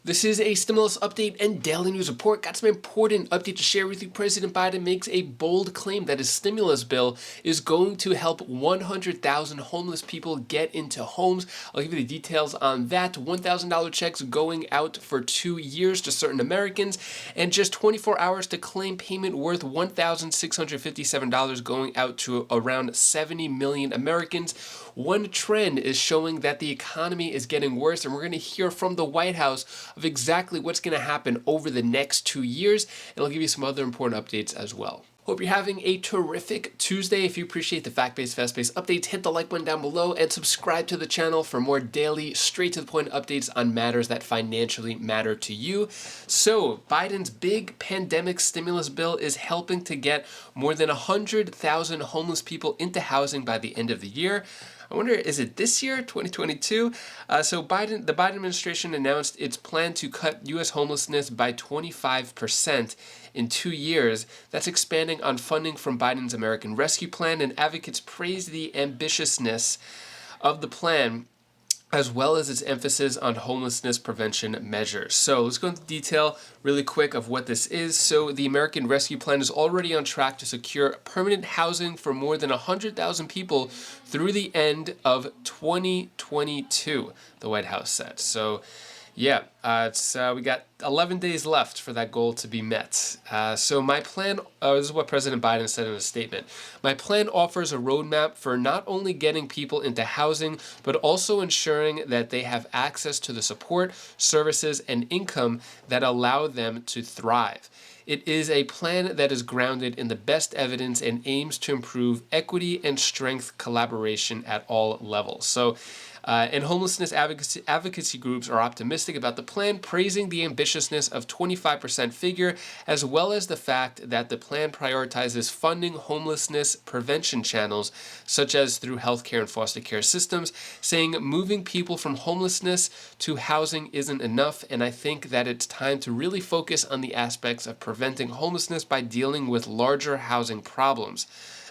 This is a stimulus update and daily news report. Got some important update to share with you. President Biden makes a bold claim that his stimulus bill is going to help 100,000 homeless people get into homes. I'll give you the details on that. $1,000 checks going out for 2 years to certain Americans, and just 24 hours to claim payment worth $1,657 going out to around 70 million Americans. One trend is showing that the economy is getting worse, and we're going to hear from the White House of exactly what's going to happen over the next 2 years, and I'll give you some other important updates as well. Hope you're having a terrific Tuesday. If you appreciate the fact-based, fast-paced updates, hit the like button down below and subscribe to the channel for more daily, straight-to-the-point updates on matters that financially matter to you. So, Biden's big pandemic stimulus bill is helping to get more than 100,000 homeless people into housing by the end of the year. I wonder, is it this year, 2022? The Biden administration announced its plan to cut U.S. homelessness by 25% in 2 years. That's expanding on funding from Biden's American Rescue Plan, and advocates praise the ambitiousness of the plan, as well as its emphasis on homelessness prevention measures. So let's go into detail really quick of what this is. So the American Rescue Plan is already on track to secure permanent housing for more than 100,000 people through the end of 2022, the White House said. So yeah, we got 11 days left for that goal to be met. So my plan, this is what President Biden said in a statement. My plan offers a roadmap for not only getting people into housing, but also ensuring that they have access to the support, services, and income that allow them to thrive. It is a plan that is grounded in the best evidence and aims to improve equity and strength collaboration at all levels. So, and homelessness advocacy groups are optimistic about the plan, praising the ambitiousness of 25% figure, as well as the fact that the plan prioritizes funding homelessness prevention channels, such as through healthcare and foster care systems, saying moving people from homelessness to housing isn't enough, and I think that it's time to really focus on the aspects of preventing homelessness by dealing with larger housing problems.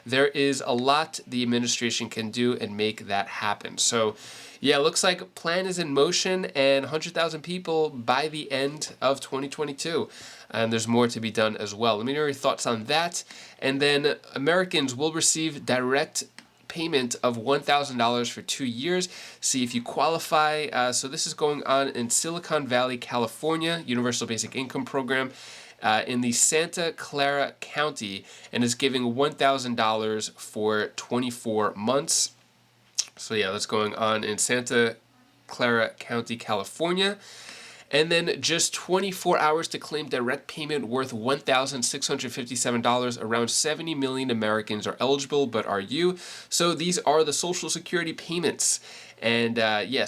There is a lot the administration can do and make that happen. So, yeah, it looks like plan is in motion, and 100,000 people by the end of 2022. And there's more to be done as well. Let me know your thoughts on that. And then Americans will receive direct payment of $1,000 for 2 years. See if you qualify. So this is going on in Silicon Valley, California, Universal Basic Income Program. In the Santa Clara County, and is giving $1,000 for 24 months. So yeah, that's going on in Santa Clara County, California. And then just 24 hours to claim direct payment worth $1,657. Around 70 million Americans are eligible, but are you? So these are the Social Security payments. And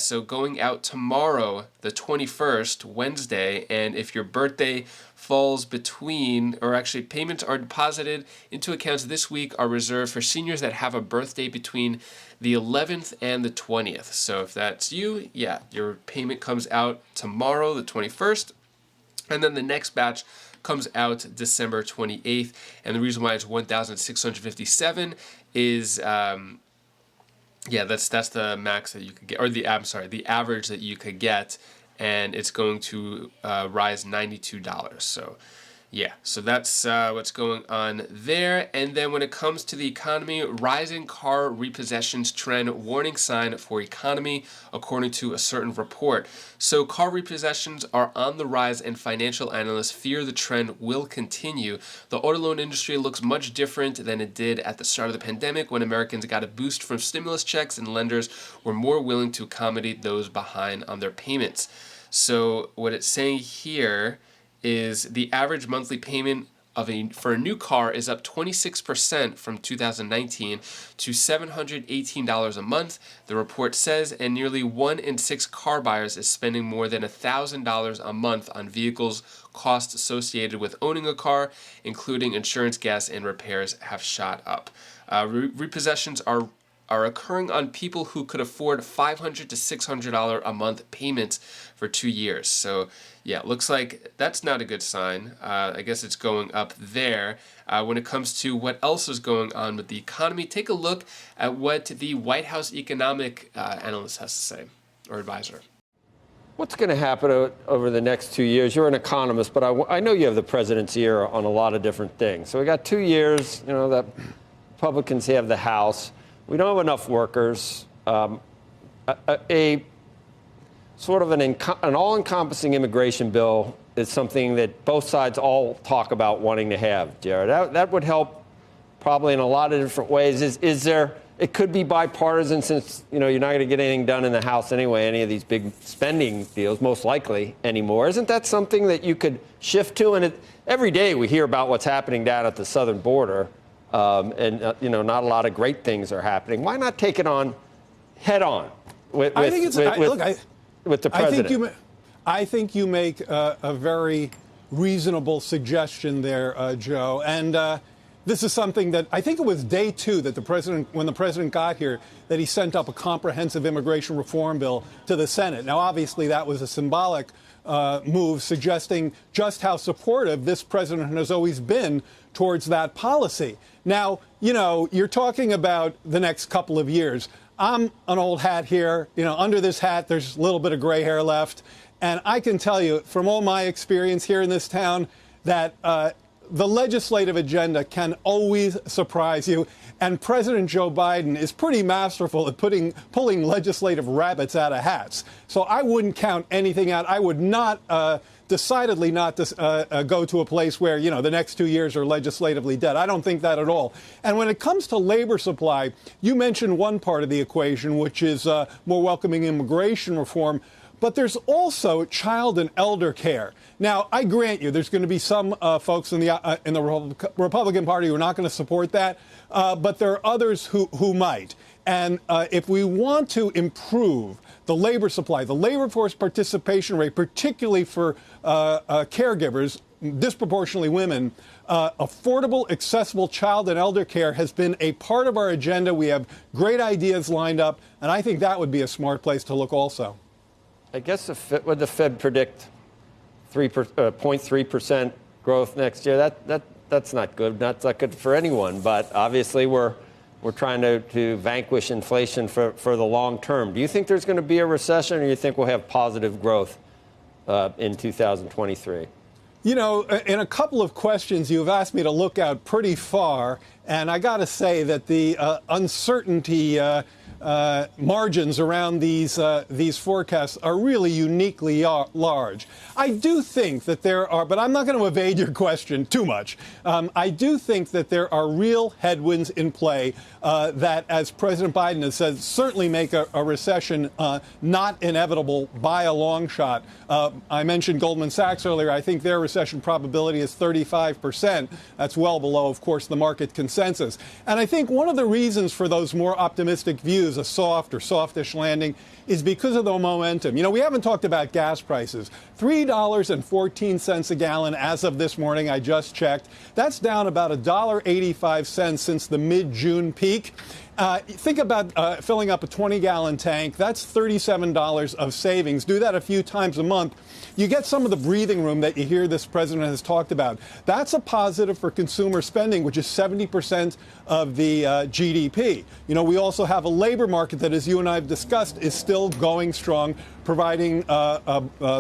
so going out tomorrow, the 21st, Wednesday, and if your birthday falls between, or actually payments are deposited into accounts this week, are reserved for seniors that have a birthday between the 11th and the 20th. So if that's you, yeah, your payment comes out tomorrow, the 21st, and then the next batch comes out December 28th. And the reason why it's 1,657 is that's the max that you could get, or the average that you could get, and it's going to rise $92. So yeah, so that's what's going on there. And then when it comes to the economy, rising car repossessions trend, warning sign for economy, according to a certain report. So car repossessions are on the rise, and financial analysts fear the trend will continue. The auto loan industry looks much different than it did at the start of the pandemic, when Americans got a boost from stimulus checks and lenders were more willing to accommodate those behind on their payments. So what it's saying here is the average monthly payment for a new car is up 26% from 2019 to $718 a month, the report says, and nearly 1 in 6 car buyers is spending more than $1,000 a month on vehicles. Costs associated with owning a car, including insurance, gas, and repairs, have shot up. Repossessions are occurring on people who could afford $500 to $600 a month payments for 2 years. So yeah, it looks like that's not a good sign. I guess it's going up there. When it comes to what else is going on with the economy, take a look at what the White House economic analyst has to say, or advisor. What's going to happen over the next 2 years? You're an economist, but I know you have the president's ear on a lot of different things. So we got 2 years, that Republicans have the House. We don't have enough workers. A sort of an all-encompassing immigration bill is something that both sides all talk about wanting to have, Jared. That would help probably in a lot of different ways. Is there? It could be bipartisan since, you're not going to get anything done in the House anyway, any of these big spending deals, most likely anymore. Isn't that something that you could shift to? And every day we hear about what's happening down at the southern border, and not a lot of great things are happening. Why not take it on head on with the president? I think you make a very reasonable suggestion there, Joe. And this is something that I think it was day 2 that when the president got here, that he sent up a comprehensive immigration reform bill to the Senate. Now, obviously, that was a symbolic move suggesting just how supportive this president has always been towards that policy. Now, you're talking about the next couple of years. I'm an old hat here. Under this hat, there's a little bit of gray hair left. And I can tell you from all my experience here in this town that the legislative agenda can always surprise you. And President Joe Biden is pretty masterful at pulling legislative rabbits out of hats. So I wouldn't count anything out. I would not decidedly not go to a place where, the next 2 years are legislatively dead. I don't think that at all. And when it comes to labor supply, you mentioned one part of the equation, which is more welcoming immigration reform. But there's also child and elder care. Now, I grant you, there's going to be some folks in the Republican Party who are not going to support that, but there are others who might. And if we want to improve the labor supply, the labor force participation rate, particularly for caregivers, disproportionately women, affordable, accessible child and elder care has been a part of our agenda. We have great ideas lined up, and I think that would be a smart place to look also. I guess would the Fed predict 0.3% growth next year? That's not good. That's not good for anyone. But obviously, we're trying to vanquish inflation for the long term. Do you think there's going to be a recession, or do you think we'll have positive growth in 2023? In a couple of questions, you've asked me to look out pretty far, and I got to say that the uncertainty margins around these forecasts are really uniquely large. I do think that there are, but I'm not going to evade your question too much. I do think that there are real headwinds in play that, as President Biden has said, certainly make a recession not inevitable by a long shot. I mentioned Goldman Sachs earlier. I think their recession probability is 35%. That's well below, of course, the market consensus. And I think one of the reasons for those more optimistic views, a soft or softish landing, is because of the momentum. We haven't talked about gas prices. $3.14 a gallon as of this morning. I just checked. That's down about $1.85 since the mid-June peak. Think about filling up a 20-gallon tank. That's $37 of savings. Do that a few times a month. You get some of the breathing room that you hear this president has talked about. That's a positive for consumer spending, which is 70% of the GDP. We also have a labor market that, as you and I have discussed, is still going strong, providing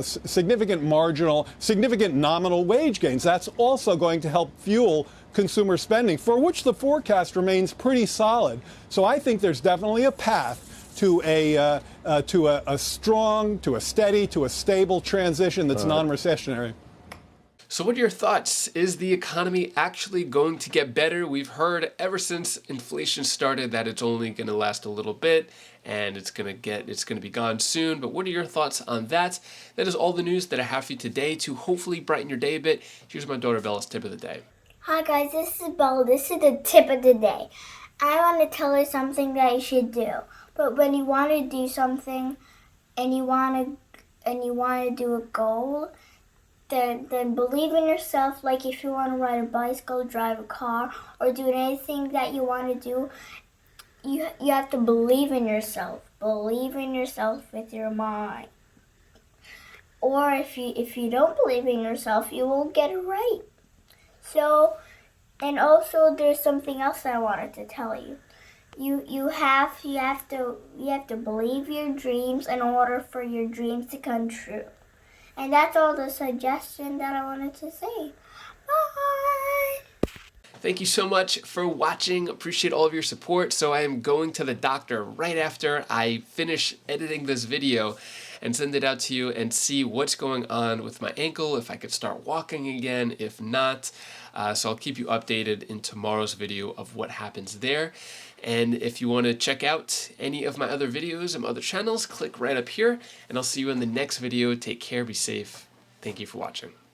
significant nominal wage gains. That's also going to help fuel consumer spending, for which the forecast remains pretty solid. So I think there's definitely a path to a strong, to a steady, to a stable transition that's non-recessionary. So what are your thoughts? Is the economy actually going to get better? We've heard ever since inflation started that it's only going to last a little bit and it's going to be gone soon. But what are your thoughts on that? That is all the news that I have for you today to hopefully brighten your day a bit. Here's my daughter Bella's tip of the day. Hi guys, this is Bella. This is the tip of the day. I want to tell her something that you should do. But when you want to do something and you want to do a goal, then believe in yourself. Like if you want to ride a bicycle, drive a car, or do anything that you want to do, you have to believe in yourself. Believe in yourself with your mind. Or if you don't believe in yourself, you won't get it right. So, and also there's something else I wanted to tell you. you have to believe your dreams in order for your dreams to come true. And that's all the suggestion that I wanted to say. Bye. Thank you so much for watching. Appreciate all of your support. So I am going to the doctor right after I finish editing this video and send it out to you and see what's going on with my ankle, if I could start walking again, if not. So I'll keep you updated in tomorrow's video of what happens there. And if you want to check out any of my other videos and other channels, click right up here, and I'll see you in the next video. Take care, be safe. Thank you for watching.